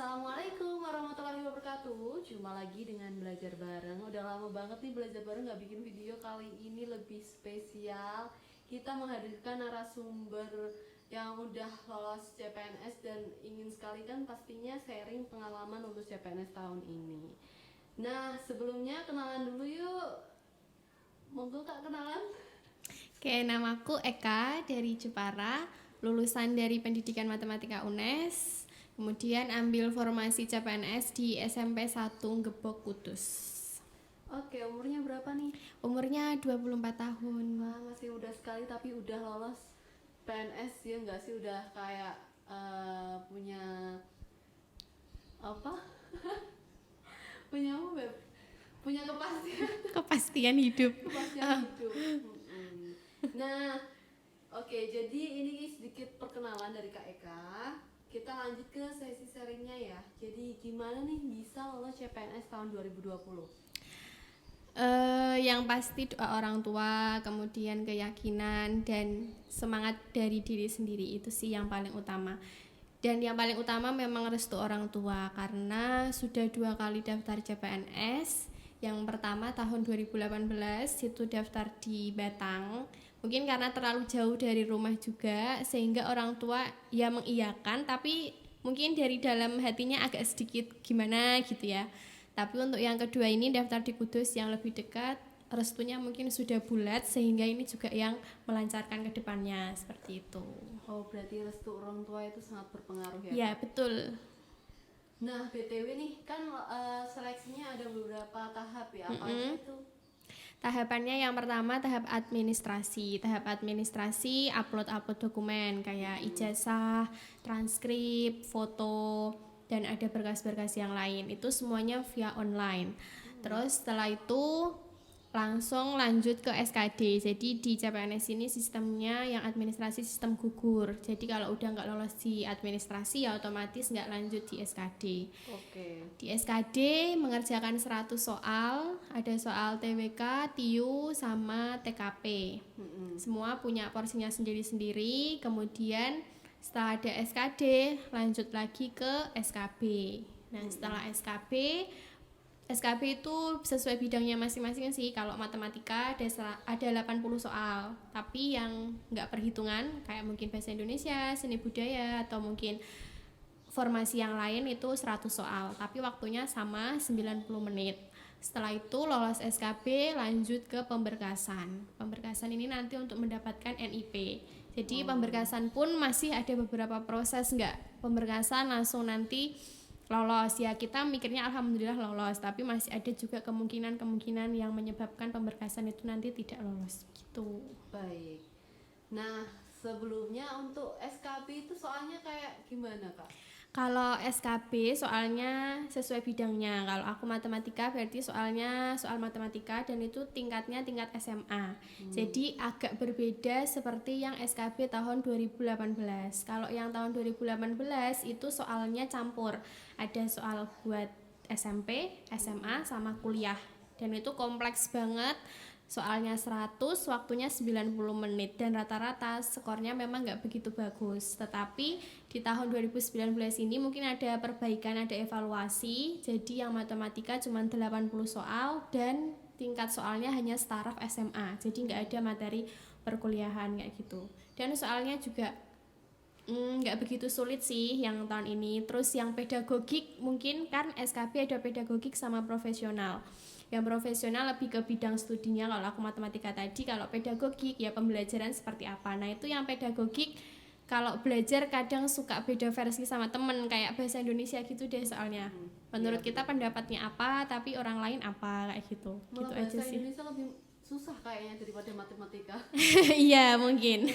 Assalamualaikum warahmatullahi wabarakatuh. Jumpa lagi dengan belajar bareng. Udah lama banget nih belajar bareng gak bikin video. Kali ini lebih spesial. Kita menghadirkan narasumber yang udah lolos CPNS dan ingin sekali kan pastinya sharing pengalaman lulus CPNS tahun ini. Nah, sebelumnya kenalan dulu yuk. Monggo Kak kenalan. Oke, namaku Eka dari Jepara, lulusan dari Pendidikan Matematika UNES, kemudian ambil formasi CPNS di SMP 1 Gebok Kudus. Oke, umurnya berapa nih? Umurnya 24 tahun. Wah, masih muda sekali tapi udah lolos PNS ya nggak sih? Udah kayak punya apa? punya apa, Beb? Punya kepastian Kepastian hidup. kepastian hidup. Mm-mm. Nah, oke, jadi ini sedikit perkenalan dari Kak Eka. Kita lanjut ke sesi sharingnya ya. Jadi gimana nih bisa lolos CPNS tahun 2020? Yang pasti doa orang tua, kemudian keyakinan dan semangat dari diri sendiri, itu sih yang paling utama. Dan yang paling utama memang restu orang tua, karena sudah 2 kali daftar CPNS. Yang pertama tahun 2018 itu daftar di Batang. Mungkin karena terlalu jauh dari rumah juga, sehingga orang tua ya mengiyakan, tapi mungkin dari dalam hatinya agak sedikit gimana gitu ya. Tapi untuk yang kedua ini daftar di Kudus yang lebih dekat, restunya mungkin sudah bulat, sehingga ini juga yang melancarkan ke depannya seperti itu. Oh, berarti restu orang tua itu sangat berpengaruh ya, Ya, Kak? betul. Nah, BTW nih kan seleksinya ada beberapa tahap ya. Apa aja itu? Tahapannya yang pertama tahap administrasi. Tahap administrasi upload dokumen kayak ijazah, transkrip, foto, dan ada berkas-berkas yang lain. Itu semuanya via online. Terus setelah itu langsung lanjut ke SKD. Jadi di CPNS ini sistemnya yang administrasi sistem gugur. Jadi kalau udah nggak lolos di administrasi ya otomatis nggak lanjut di SKD. Oke. Di SKD mengerjakan 100 soal, ada soal TWK, TIU, sama TKP. Semua punya porsinya sendiri-sendiri. Kemudian setelah ada SKD lanjut lagi ke SKB. Nah, setelah SKB itu sesuai bidangnya masing-masing sih. Kalau matematika ada 80 soal, tapi yang nggak perhitungan kayak mungkin bahasa Indonesia, seni budaya, atau mungkin formasi yang lain itu 100 soal, tapi waktunya sama 90 menit. Setelah itu lolos SKB lanjut ke pemberkasan. Pemberkasan ini nanti untuk mendapatkan NIP. Jadi pemberkasan pun masih ada beberapa proses, nggak pemberkasan langsung nanti lolos ya. Kita mikirnya alhamdulillah lolos, tapi masih ada juga kemungkinan yang menyebabkan pemberkasan itu nanti tidak lolos gitu. Baik. Nah, sebelumnya untuk SKB itu soalnya kayak gimana, Kak? Kalau SKB soalnya sesuai bidangnya. Kalau aku matematika berarti soalnya soal matematika dan itu tingkatnya tingkat SMA. Jadi agak berbeda seperti yang SKB tahun 2018. Kalau yang tahun 2018 itu soalnya campur. Ada soal buat SMP, SMA sama kuliah. Dan itu kompleks banget. Soalnya 100, waktunya 90 menit dan rata-rata skornya memang nggak begitu bagus. Tetapi di tahun 2019 ini mungkin ada perbaikan, ada evaluasi. Jadi yang matematika cuma 80 soal dan tingkat soalnya hanya staraf SMA. Jadi nggak ada materi perkuliahan kayak gitu. Dan soalnya juga nggak begitu sulit sih yang tahun ini. Terus yang pedagogik mungkin kan SKB ada pedagogik sama profesional. Yang profesional lebih ke bidang studinya. Kalau aku matematika tadi, kalau pedagogik ya pembelajaran seperti apa. Nah itu yang pedagogik kalau belajar kadang suka beda versi sama temen, kayak bahasa Indonesia gitu deh soalnya. Menurut kita pendapatnya apa, tapi orang lain apa, kayak gitu. Malah Gitu bahasa aja sih. Indonesia lebih susah kayaknya daripada matematika. Iya mungkin.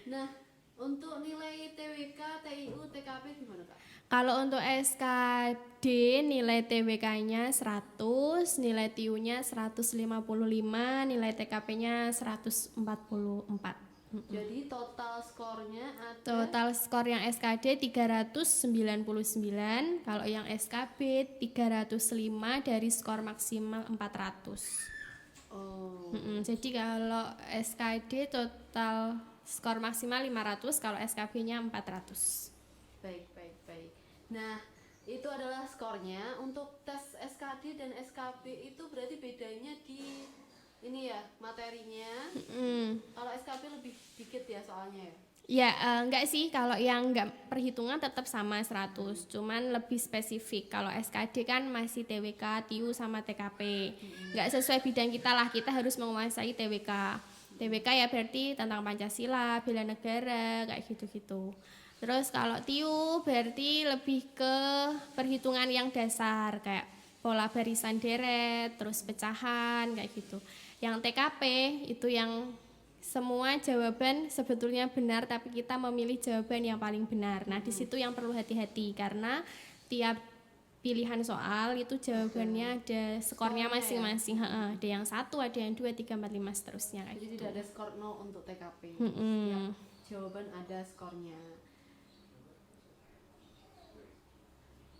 Nah, untuk nilai TWK, TIU, TKP gimana, Kak? Kalau untuk SKD nilai TWK-nya 100, nilai TIU-nya 155, nilai TKP-nya 144. Jadi total skornya ada Total skor yang SKD 399, kalau yang SKB 305 dari skor maksimal 400. Oh, Jadi kalau SKD total skor maksimal 500, kalau SKB-nya 400. baik, baik, baik. Nah, itu adalah skornya. Untuk tes SKD dan SKB itu berarti bedanya di ini ya, materinya. Kalau SKB lebih dikit ya soalnya ya. Ya, enggak sih, kalau yang enggak perhitungan tetap sama 100, cuman lebih spesifik. Kalau SKD kan masih TWK, TIU sama TKP. Enggak sesuai bidang kita lah, kita harus menguasai TWK. TWK ya berarti tentang Pancasila, bela negara, kayak gitu-gitu. Terus kalau TIU berarti lebih ke perhitungan yang dasar, kayak pola barisan deret, terus pecahan, kayak gitu. Yang TKP itu yang semua jawaban sebetulnya benar, tapi kita memilih jawaban yang paling benar. Nah, di situ yang perlu hati-hati karena tiap pilihan soal itu jawabannya ada skornya masing-masing. Ada yang 1, ada yang 2, 3, 4, 5 seterusnya kayak Jadi gitu. tidak ada skor 0 untuk TKP. Setiap jawaban ada skornya.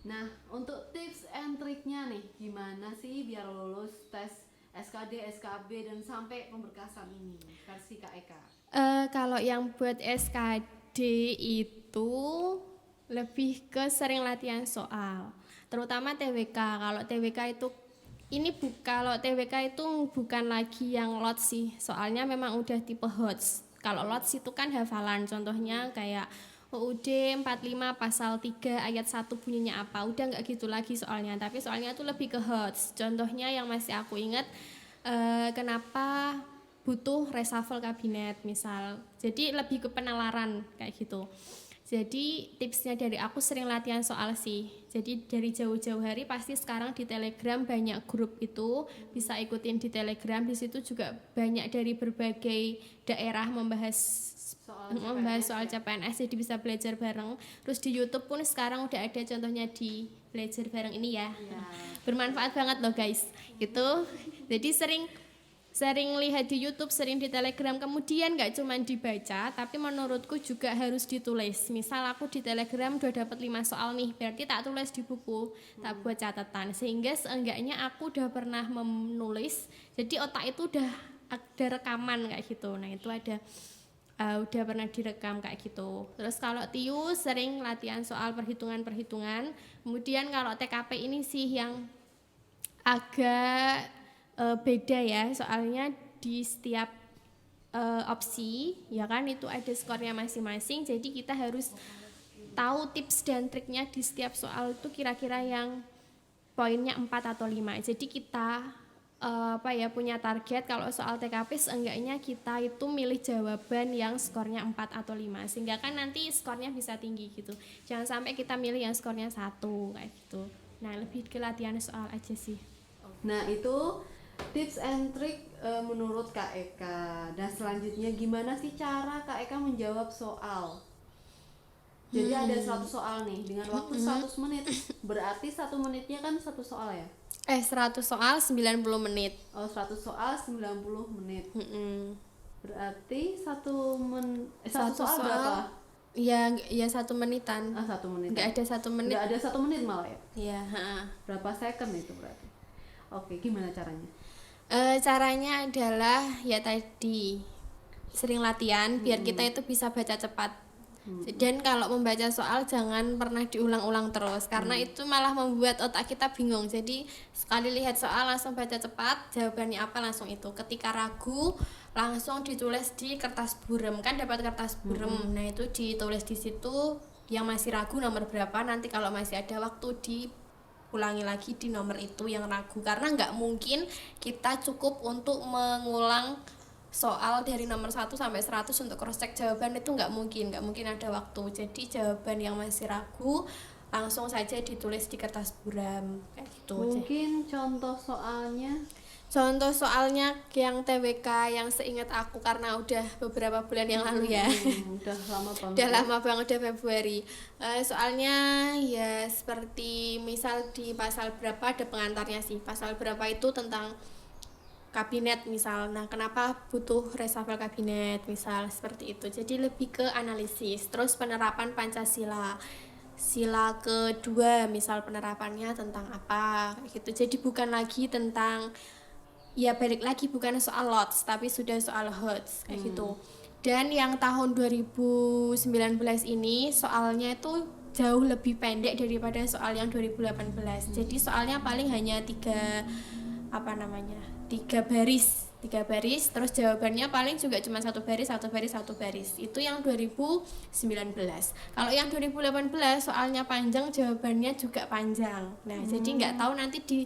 Nah, untuk tips and triknya nih, gimana sih biar lulus tes SKD, SKB dan sampai pemberkasan ini versi Kak Eka? Kalau yang buat SKD itu lebih ke sering latihan soal, terutama TWK. Kalau TWK itu kalau TWK itu bukan lagi yang lots sih, soalnya memang udah tipe HOTS. Kalau lots itu kan hafalan, contohnya kayak UUD 45 pasal 3 ayat 1 bunyinya apa, udah nggak gitu lagi soalnya, tapi soalnya itu lebih ke HOTS. Contohnya yang masih aku ingat, kenapa butuh reshuffle kabinet misal, jadi lebih ke penalaran kayak gitu. Jadi tipsnya dari aku sering latihan soal sih, jadi dari jauh-jauh hari pasti sekarang di Telegram banyak grup itu, bisa ikutin di Telegram, di situ juga banyak dari berbagai daerah membahas soal CPNS, jadi bisa belajar bareng. Terus di YouTube pun sekarang udah ada contohnya di belajar bareng ini ya. Bermanfaat banget loh guys gitu. Jadi sering lihat di YouTube, sering di Telegram, kemudian gak cuma dibaca tapi menurutku juga harus ditulis. Misal aku di Telegram udah dapat 5 soal nih, berarti tak tulis di buku, tak buat catatan, sehingga seenggaknya aku udah pernah menulis, jadi otak itu udah ada rekaman kayak gitu. Nah itu udah pernah direkam kayak gitu. Terus kalau TIU sering latihan soal perhitungan-perhitungan. Kemudian kalau TKP ini sih yang agak beda ya, soalnya di setiap opsi ya kan itu ada skornya masing-masing. Jadi kita harus tahu tips dan triknya di setiap soal itu kira-kira yang poinnya 4 atau 5. Jadi kita punya target kalau soal TKP seenggaknya kita itu milih jawaban yang skornya 4 atau 5, sehingga kan nanti skornya bisa tinggi gitu. Jangan sampai kita milih yang skornya 1 kayak gitu. Nah, lebih ke latihan soal aja sih. Nah, itu tips and trick menurut Kak Eka. Dan selanjutnya gimana sih cara Kak Eka menjawab soal? Jadi ada 100 soal nih dengan waktu 100 menit. Berarti 1 menitnya kan 1 soal ya? 100 soal 90 menit. Oh, 100 soal 90 menit. Berarti satu soal berapa? Ya 1 menitan. 1 menit. Enggak ada 1 menit. Enggak ada 1 menit malah ya? Iya, Berapa second itu berarti? Oke, gimana caranya? Caranya adalah ya tadi sering latihan biar kita itu bisa baca cepat. Dan kalau membaca soal jangan pernah diulang-ulang terus, karena itu malah membuat otak kita bingung. Jadi sekali lihat soal langsung baca cepat, jawabannya apa langsung itu. Ketika ragu langsung ditulis di kertas burem, kan dapat kertas burem. Nah itu ditulis di situ yang masih ragu nomor berapa, nanti kalau masih ada waktu diulangi lagi di nomor itu yang ragu, karena nggak mungkin kita cukup untuk mengulang soal dari nomor 1 sampai 100 untuk cross check jawaban, itu nggak mungkin ada waktu. Jadi jawaban yang masih ragu langsung saja ditulis di kertas buram kayak gitu. Mungkin contoh soalnya yang TWK yang seingat aku, karena udah beberapa bulan yang lalu ya. Udah lama banget. Udah lama banget, udah Februari. Soalnya ya seperti misal di pasal berapa ada pengantarnya sih. Pasal berapa itu tentang kabinet misal. Nah, kenapa butuh reshuffle kabinet misal seperti itu. Jadi lebih ke analisis. Terus penerapan Pancasila. Sila kedua misal penerapannya tentang apa gitu. Jadi bukan lagi tentang, ya balik lagi bukan soal lots tapi sudah soal HOTS kayak gitu. Dan yang tahun 2019 ini soalnya itu jauh lebih pendek daripada soal yang 2018. Jadi soalnya paling hanya tiga tiga baris, terus jawabannya paling juga cuma satu baris. Itu yang 2019. Kalau yang 2018 soalnya panjang, jawabannya juga panjang. Nah, jadi nggak tahu nanti di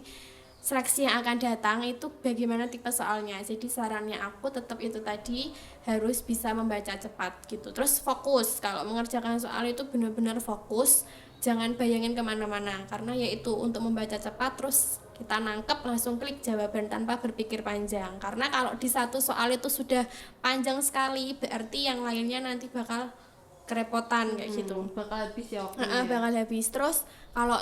seleksi yang akan datang itu bagaimana tipe soalnya. Jadi sarannya aku tetap itu tadi, harus bisa membaca cepat gitu. Terus fokus, kalau mengerjakan soal itu benar-benar fokus, jangan bayangin kemana-mana, karena yaitu untuk membaca cepat terus kita nangkep langsung klik jawaban tanpa berpikir panjang. Karena kalau di satu soal itu sudah panjang sekali, berarti yang lainnya nanti bakal kerepotan kayak gitu. Bakal habis ya waktunya. Bakal habis. Terus kalau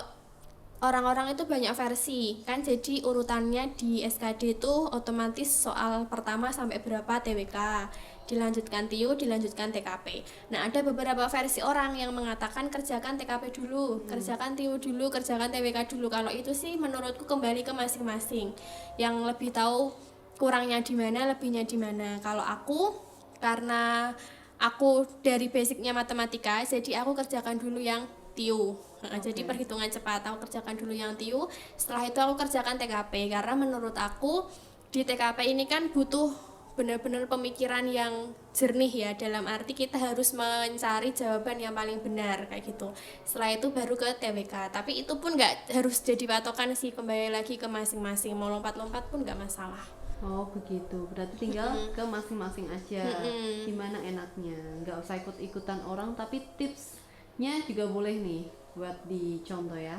orang-orang itu banyak versi kan, jadi urutannya di SKD itu otomatis soal pertama sampai berapa TWK, dilanjutkan TIU, dilanjutkan TKP. Nah, ada beberapa versi orang yang mengatakan kerjakan TKP dulu, kerjakan TIU dulu, kerjakan TWK dulu. Kalau itu sih menurutku kembali ke masing-masing, yang lebih tahu kurangnya di mana, lebihnya di mana. Kalau aku, karena aku dari basicnya matematika, jadi aku kerjakan dulu yang TIU. Jadi perhitungan cepat aku kerjakan dulu yang TIU, setelah itu aku kerjakan TKP, karena menurut aku di TKP ini kan butuh benar-benar pemikiran yang jernih ya, dalam arti kita harus mencari jawaban yang paling benar kayak gitu. Setelah itu baru ke TWK, tapi itu pun nggak harus jadi patokan sih, kembali lagi ke masing-masing, mau lompat-lompat pun nggak masalah. Oh begitu, berarti tinggal ke masing-masing aja gimana enaknya, nggak usah ikut-ikutan orang, tapi tipsnya juga boleh nih buat dicontoh ya.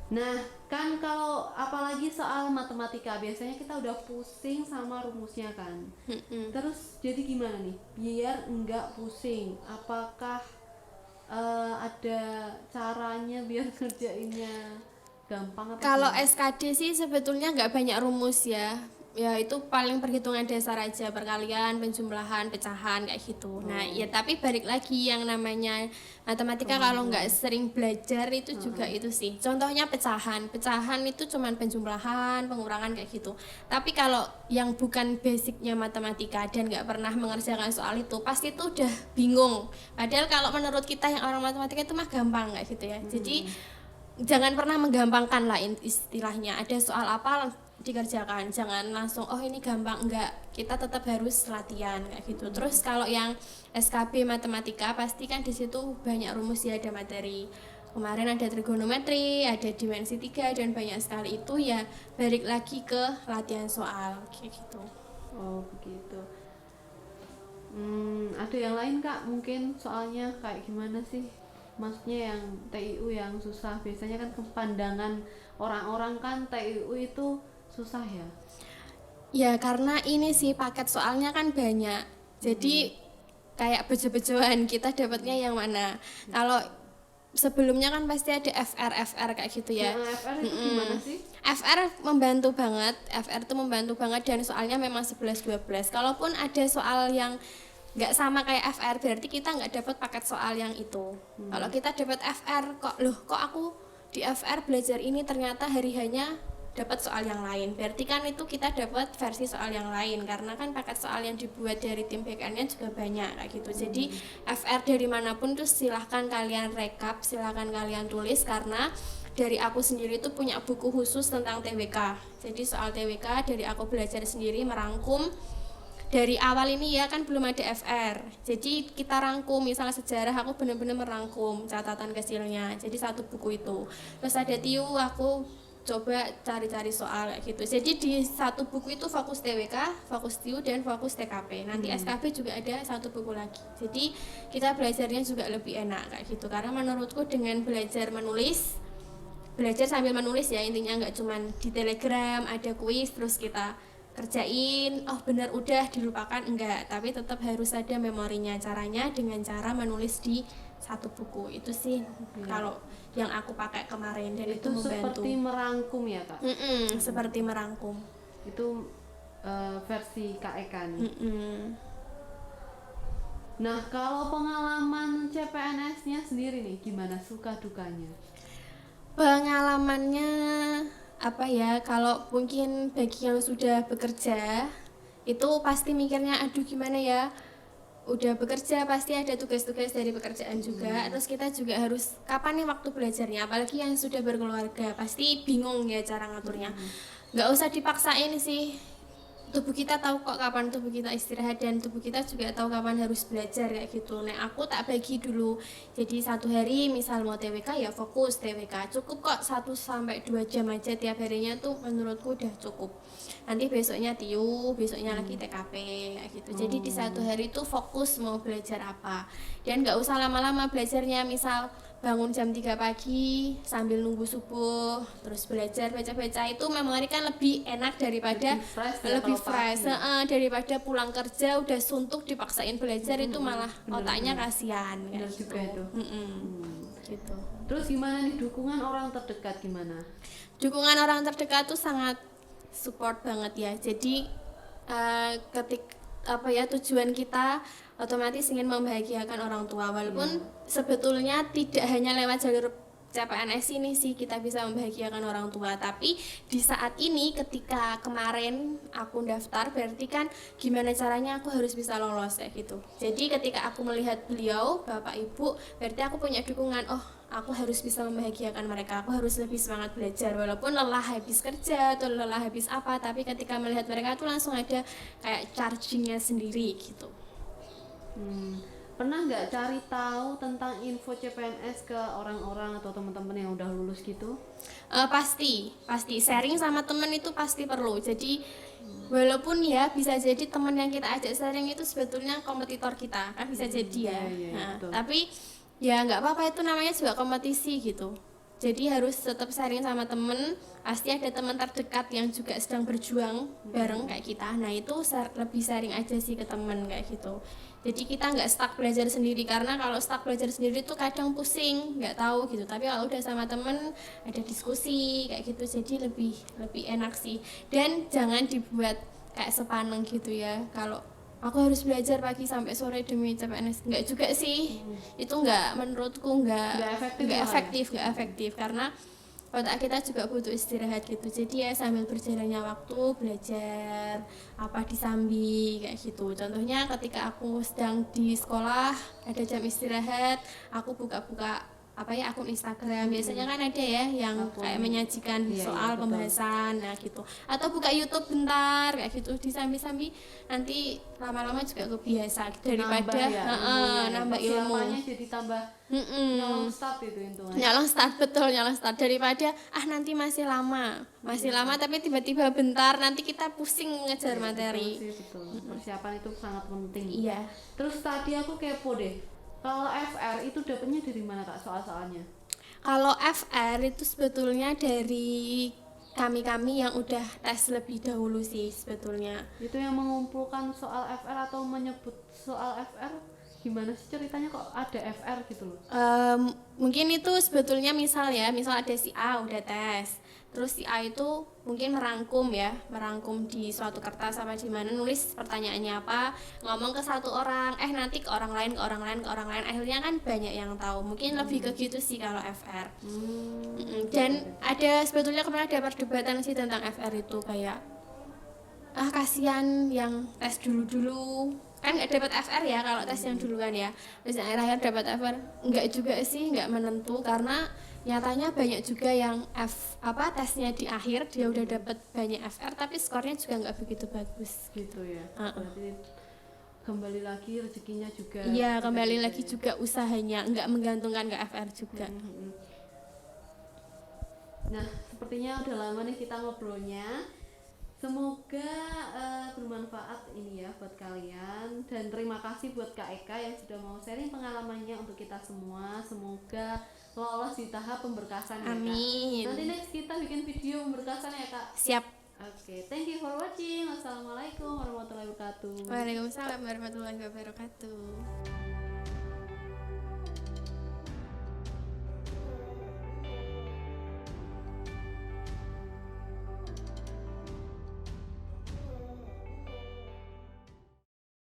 Nah kan kalau apalagi soal matematika biasanya kita udah pusing sama rumusnya kan. Terus jadi gimana nih biar enggak pusing, apakah ada caranya biar kerjainnya gampang apa? Kalau SKD sih sebetulnya nggak banyak rumus ya, itu paling perhitungan dasar aja, perkalian, penjumlahan, pecahan kayak gitu. Nah ya tapi balik lagi, yang namanya matematika kalau nggak sering belajar itu juga itu sih. Contohnya pecahan itu cuman penjumlahan, pengurangan kayak gitu. Tapi kalau yang bukan basicnya matematika dan nggak pernah mengerjakan soal itu, pasti itu udah bingung. Padahal kalau menurut kita yang orang matematika itu mah gampang kayak gitu ya. Jadi jangan pernah menggampangkan lah istilahnya. Ada soal apa dikerjakan, jangan langsung oh ini gampang, enggak, kita tetap harus latihan kayak gitu. Terus kalau yang SKB matematika pasti kan di situ banyak rumus ya, ada materi kemarin, ada trigonometri, ada dimensi 3 dan banyak sekali. Itu ya balik lagi ke latihan soal kayak gitu. Oh begitu. Ada yang lain Kak, mungkin soalnya kayak gimana sih, maksudnya yang TIU yang susah? Biasanya kan kepandangan orang-orang kan TIU itu susah ya. Ya karena ini sih paket soalnya kan banyak, jadi kayak bejo-bejoan kita dapatnya yang mana. Kalau sebelumnya kan pasti ada FR kayak gitu ya. FR itu gimana sih? FR itu membantu banget dan soalnya memang 11-12. Kalaupun ada soal yang nggak sama kayak FR, berarti kita nggak dapat paket soal yang itu. Kalau kita dapat FR, kok aku di FR belajar ini ternyata hari-harinya dapat soal yang lain, berarti kan itu kita dapat versi soal yang lain, karena kan paket soal yang dibuat dari tim backend-nya juga banyak kayak gitu. Jadi FR dari manapun tuh silahkan kalian rekap, silahkan kalian tulis, karena dari aku sendiri tuh punya buku khusus tentang TWK. Jadi soal TWK dari aku belajar sendiri, merangkum dari awal ini ya, kan belum ada FR, jadi kita rangkum. Misalnya sejarah aku benar-benar merangkum catatan kecilnya, jadi satu buku itu. Terus ada TIU, aku coba cari-cari soal kayak gitu. Jadi di satu buku itu fokus TWK, fokus TIU, dan fokus TKP. Nanti SKP juga ada satu buku lagi. Jadi kita belajarnya juga lebih enak kayak gitu. Karena menurutku dengan belajar sambil menulis ya, intinya nggak cuman di Telegram ada kuis terus kita kerjain, oh benar udah dilupakan, enggak, tapi tetap harus ada memorinya. Caranya dengan cara menulis di satu buku. Itu sih kalau yang aku pakai kemarin, dan itu membantu. Seperti merangkum ya Kak? Seperti merangkum. Itu versi KE kan? Nah kalau pengalaman CPNS-nya sendiri nih gimana, suka dukanya? Pengalamannya apa ya, kalau mungkin bagi yang sudah bekerja itu pasti mikirnya aduh gimana ya, udah bekerja pasti ada tugas-tugas dari pekerjaan juga. Terus kita juga harus kapan nih waktu belajarnya, apalagi yang sudah berkeluarga pasti bingung ya cara ngaturnya. Nggak usah dipaksain sih, tubuh kita tahu kok kapan tubuh kita istirahat, dan tubuh kita juga tahu kapan harus belajar kayak gitu. Nah aku tak bagi dulu, jadi satu hari misal mau TWK ya fokus TWK, cukup kok 1-2 jam aja tiap harinya tuh menurutku udah cukup. Nanti besoknya TIU, besoknya lagi TKP kayak gitu. Jadi di satu hari tuh fokus mau belajar apa, dan nggak usah lama-lama belajarnya, misal bangun jam 3 pagi sambil nunggu subuh terus belajar baca-baca, itu memori kan lebih enak daripada lebih fresh daripada pulang kerja udah suntuk dipaksain belajar, itu malah otaknya kasihan kayak Bener gitu. juga itu. Gitu. Terus gimana nih dukungan orang terdekat gimana? Dukungan orang terdekat tuh sangat support banget ya. Jadi tujuan kita otomatis ingin membahagiakan orang tua, walaupun sebetulnya tidak hanya lewat jalur CPNS ini sih kita bisa membahagiakan orang tua, tapi di saat ini ketika kemarin aku daftar berarti kan gimana caranya aku harus bisa lolos kayak gitu. Jadi ketika aku melihat beliau bapak ibu, berarti aku punya dukungan, oh aku harus bisa membahagiakan mereka, aku harus lebih semangat belajar walaupun lelah habis kerja atau lelah habis apa, tapi ketika melihat mereka tuh langsung ada kayak chargingnya sendiri gitu. Pernah nggak cari tahu tentang info CPNS ke orang-orang atau teman-teman yang udah lulus gitu? Pasti sharing sama temen itu pasti perlu. Jadi walaupun ya bisa jadi teman yang kita ajak sharing itu sebetulnya kompetitor kita kan, bisa jadi ya. Tapi ya nggak apa-apa, itu namanya juga kompetisi gitu. Jadi harus tetap sharing sama temen, pasti ada teman terdekat yang juga sedang berjuang bareng kayak kita. Nah itu lebih sharing aja sih ke temen kayak gitu. Jadi kita nggak stuck belajar sendiri, karena kalau stuck belajar sendiri tuh kadang pusing, nggak tahu gitu. Tapi kalau udah sama temen ada diskusi kayak gitu, jadi lebih enak sih. Dan jangan dibuat kayak sepaneng gitu ya, kalau aku harus belajar pagi sampai sore demi CPNS, nggak juga sih. Itu nggak, menurutku nggak efektif karena otak kita juga butuh istirahat gitu. Jadi ya sambil berjalannya waktu belajar apa disambi kayak gitu. Contohnya ketika aku sedang di sekolah ada jam istirahat, aku buka-buka akun Instagram. Biasanya kan ada ya yang kayak menyajikan soal pembahasan, nah gitu. Atau buka YouTube bentar kayak gitu disambi-sambi, nanti lama-lama juga kebiasa daripada nambah ilmu. Jadi tambah nyolong start itu intinya. Nyolong start daripada nanti masih lama tapi tiba-tiba bentar, nanti kita pusing mengejar materi. Betul. Persiapan itu sangat penting. Iya. Terus tadi aku kepo deh, kalau FR itu dapetnya dari mana Kak soal-soalnya? Kalau FR itu sebetulnya dari kami yang udah tes lebih dahulu sih sebetulnya. Itu yang mengumpulkan soal FR atau menyebut soal FR? Gimana sih ceritanya kok ada FR gitu loh? Mungkin itu sebetulnya misal ada si A udah tes, terus si A itu mungkin merangkum di suatu kertas apa di mana, nulis pertanyaannya apa, ngomong ke satu orang, nanti ke orang lain, akhirnya kan banyak yang tahu. Mungkin lebih ke gitu sih kalau FR. Dan ada sebetulnya kemarin ada perdebatan sih tentang FR itu, kayak kasihan yang tes dulu kan nggak dapat FR ya kalau tes yang duluan ya, terus yang akhir dapat FR. Enggak juga sih, nggak menentu, karena nyatanya banyak juga yang tesnya di akhir dia udah dapat banyak FR tapi skornya juga nggak begitu bagus gitu ya. Berarti kembali lagi rezekinya juga. Iya, kembali lagi juga usahanya, nggak menggantungkan ke FR juga. Nah, sepertinya udah lama nih kita ngobrolnya. Semoga bermanfaat ini ya buat kalian, dan terima kasih buat Kak Eka yang sudah mau sharing pengalamannya untuk kita semua. Semoga lolos di tahap pemberkasan. Amin. Ya, Kak. Nanti next kita bikin video pemberkasan ya Kak. Siap. Oke, thank you for watching. Wassalamualaikum warahmatullahi wabarakatuh. Waalaikumsalam warahmatullahi wabarakatuh.